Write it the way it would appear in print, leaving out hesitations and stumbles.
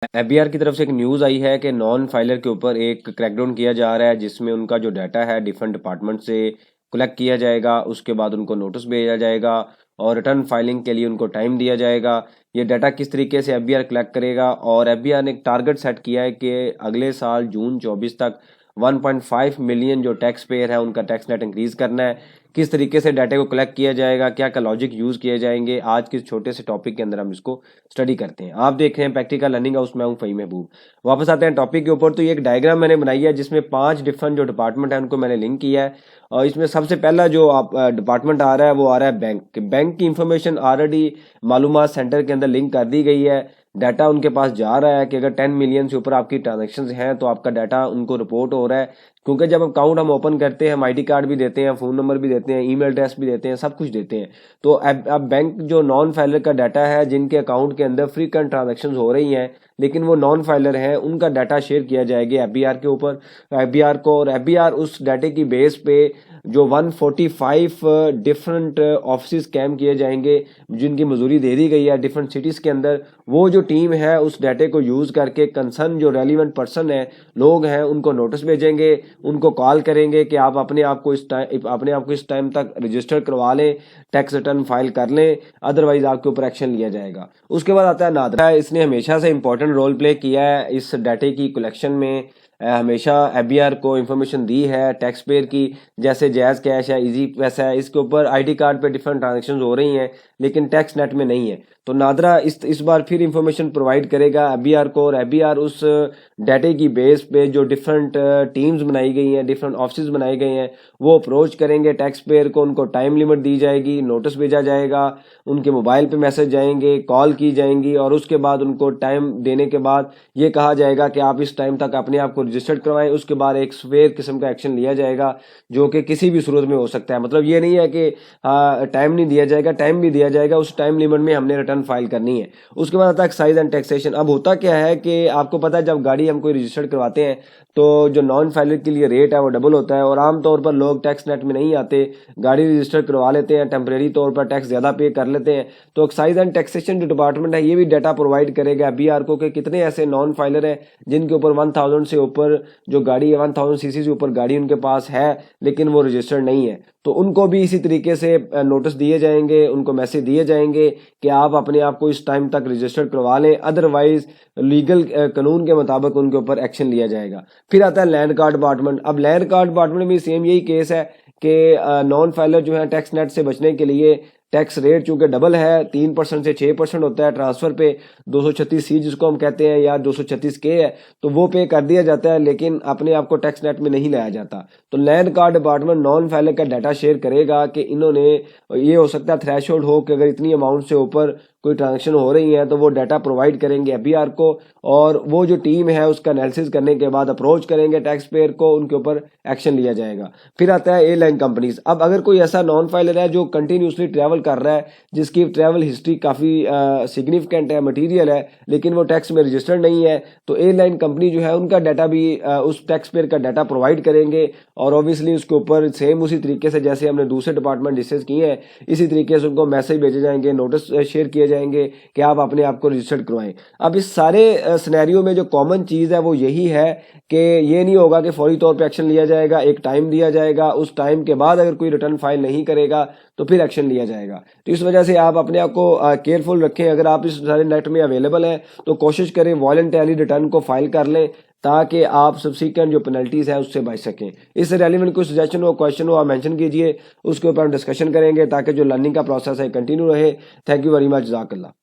FBR की तरफ से एक न्यूज़ आई है कि नॉन फाइलर के ऊपर एक क्रैकडाउन किया जा रहा है, जिसमें उनका जो डाटा है डिफरेंट डिपार्टमेंट से कलेक्ट किया जाएगा। उसके बाद उनको नोटिस भेजा जाएगा और रिटर्न फाइलिंग के लिए उनको टाइम दिया जाएगा। ये डाटा किस तरीके से एफबीआर कलेक्ट करेगा, और एफबीआर ने एक टारगेट सेट किया है कि अगले साल जून 24 तक 1.5 मिलियन जो टैक्स पेयर है उनका टैक्स नेट इंक्रीज करना है। किस तरीके से डाटा को कलेक्ट किया जाएगा, क्या क्या लॉजिक यूज़ किए जाएंगे, आज के छोटे से टॉपिक के अंदर हम इसको स्टडी करते हैं। आप देख रहे हैं प्रैक्टिकल लर्निंग हाउस, मैं हूं फ़हीम महबूब। वापस आते हैं टॉपिक के ऊपर। तो ये एक डायग्राम मैंने बनाई है जिसमें 5 डिफरेंट जो डिपार्टमेंट है उनको मैंने लिंक किया है। और इसमें सबसे पहला जो आप डिपार्टमेंट आ रहा है वो आ रहा है बैंक। बैंक की इंफॉर्मेशन ऑलरेडी मालूमात सेंटर के अंदर लिंक कर दी गई है। डाटा उनके पास जा रहा है कि अगर 10 मिलियन से ऊपर आपकी ट्रांजेक्शन्स हैं तो आपका डाटा उनको रिपोर्ट हो रहा है। क्योंकि जब अकाउंट हम ओपन करते हैं, हम आईडी कार्ड भी देते हैं, फ़ोन नंबर भी देते हैं, ईमेल एड्रेस भी देते हैं, सब कुछ देते हैं। तो अब बैंक जो नॉन फाइलर का डाटा है, जिनके अकाउंट के अंदर फ्रीक्वेंट ट्रांजेक्शन्स हो रही हैं लेकिन वो नॉन फाइलर हैं, उनका डाटा शेयर किया जाएगा एफबीआर के ऊपर, एफबीआर को। और एफबीआर उस डाटे की बेस पे जो 145 डिफरेंट ऑफिस कैम किए जाएंगे, जिनकी मजूरी दे दी गई है डिफरेंट सिटीज़ के अंदर, वो जो टीम है उस डाटे को यूज़ करके कंसर्न जो रेलिवेंट पर्सन है, लोग हैं, उनको नोटिस भेजेंगे, उनको कॉल करेंगे कि आप अपने आप को इस टाइम तक रजिस्टर करवा लें, टैक्स रिटर्न फाइल कर लें, अदरवाइज आपके ऊपर एक्शन लिया जाएगा। उसके बाद आता है नादरा। इसने हमेशा से इंपॉर्टेंट रोल प्ले किया है इस डाटे की कलेक्शन में। हमेशा एफबीआर को इंफॉर्मेशन दी है टैक्स पेयर की, जैसे जैज़ कैश है, इजी पैसा है, इसके ऊपर आईडी कार्ड पे डिफरेंट ट्रांजेक्शन हो रही हैं लेकिन टैक्स नेट में नहीं है। तो नादरा इस बार फिर इंफॉर्मेशन प्रोवाइड करेगा एफबीआर को, और एफबीआर उस डाटे की बेस पे जो डिफरेंट टीम्स बनाई गई हैं, डिफरेंट ऑफिस बनाए गए हैं, वो अप्रोच करेंगे टैक्स पेयर को। उनको टाइम लिमिट दी जाएगी, नोटिस भेजा जाएगा, उनके मोबाइल पे मैसेज जाएंगे, कॉल की जाएंगी, और उसके बाद उनको टाइम देने के बाद ये कहा जाएगा कि आप इस टाइम तक अपने आप को रजिस्टर्ड करवाएं। उसके बाद एक फेयर किस्म का एक्शन लिया जाएगा जो कि किसी भी सूरत में हो सकता है। मतलब ये नहीं है कि टाइम नहीं दिया जाएगा, टाइम भी दिया जाएगा, उस टाइम लिमिट में हमने रिटर्न फाइल करनी है। उसके बाद आता है एक्साइज एंड टैक्सेशन। अब होता क्या है कि आपको पता है, जब गाड़ी हम कोई रजिस्टर्ड करवाते हैं तो जो नॉन फाइलर के लिए रेट है वो डबल होता है, और आमतौर पर लोग टैक्स नेट में नहीं आते, गाड़ी रजिस्टर करवा लेते हैं, टेम्परेरी तौर पर टैक्स ज़्यादा पे कर लेते हैं। तो एक्साइज एंड टैक्सेशन जो डिपार्टमेंट है ये भी डाटा प्रोवाइड करेगा एफबीआर को कि कितने ऐसे नॉन फाइलर हैं जिनके ऊपर 1000 से ऊपर जो गाड़ी है, 1000 सीसी से ऊपर गाड़ी उनके पास है लेकिन वो रजिस्टर्ड नहीं है। तो उनको भी इसी तरीके से नोटिस दिए जाएंगे, उनको मैसेज दिए जाएंगे कि आप अपने आप को इस टाइम तक रजिस्टर्ड करवा लें, अदरवाइज लीगल कानून के मुताबिक उनके ऊपर एक्शन लिया जाएगा। फिर आता है लैंड कार्ड डिपार्टमेंट। अब लैंड कार्ड डिपार्टमेंट में सेम यही केस है कि नॉन फाइलर जो है टैक्स नेट से बचने के लिए, टैक्स रेट चूंकि डबल है, 3% से 6% होता है ट्रांसफर पे, 236C जिसको हम कहते हैं या 236K है, तो वो पे कर दिया जाता है लेकिन अपने आप को टैक्स नेट में नहीं लाया जाता। तो land card department non filer का डाटा शेयर करेगा कि इन्होंने, ये हो सकता है थ्रेशोल्ड हो कि अगर इतनी अमाउंट से ऊपर कोई ट्रांजेक्शन हो रही है तो वो डाटा प्रोवाइड करेंगे एफबीआर को, और वो जो टीम है उसका एनालिसिस करने के बाद अप्रोच करेंगे टैक्स पेयर को, उनके ऊपर एक्शन लिया जाएगा। फिर आता है एयरलाइन कंपनीज। अब अगर कोई ऐसा नॉन फाइलर है जो कंटिन्यूसली ट्रैवल कर रहा है, जिसकी ट्रैवल हिस्ट्री काफ़ी सिग्निफिकेंट है, मटीरियल है, लेकिन वो टैक्स में रजिस्टर्ड नहीं है, तो एयरलाइन कंपनी जो है उनका डाटा भी उस टैक्स पेयर का डाटा प्रोवाइड करेंगे, और ऑब्वियसली उसके ऊपर सेम उसी तरीके से जैसे हमने दूसरे डिपार्टमेंट डिस्कस किए हैं, इसी तरीके से उनको मैसेज भेजे जाएंगे, नोटिस शेयर किए जाएंगे कि आप अपने आप को रजिस्टर्ड करवाएं। अब इस सारे सिनेरियो में जो कॉमन चीज़ है वो यही है कि ये नहीं होगा कि फौरी तौर पे एक्शन लिया जाएगा, एक टाइम दिया जाएगा, उस टाइम के बाद अगर कोई रिटर्न फाइल नहीं करेगा तो फिर एक्शन लिया जाएगा। तो इस वजह से आप अपने आप को केयरफुल रखें। अगर आप इस सारे नेट में अवेलेबल हैं तो कोशिश करें वॉलंटरी रिटर्न को फाइल कर लें, ताकि आप सब्सिक्वेंट जो पेनल्टीज़ है उससे बच सकें। इससे रेलिवेंट कोई सजेशन हो, क्वेश्चन हो, आप मेंशन कीजिए, उसके ऊपर हम डिस्कशन करेंगे ताकि जो लर्निंग का प्रोसेस है कंटिन्यू रहे। थैंक यू वेरी मच, जज़ाकल्लाह।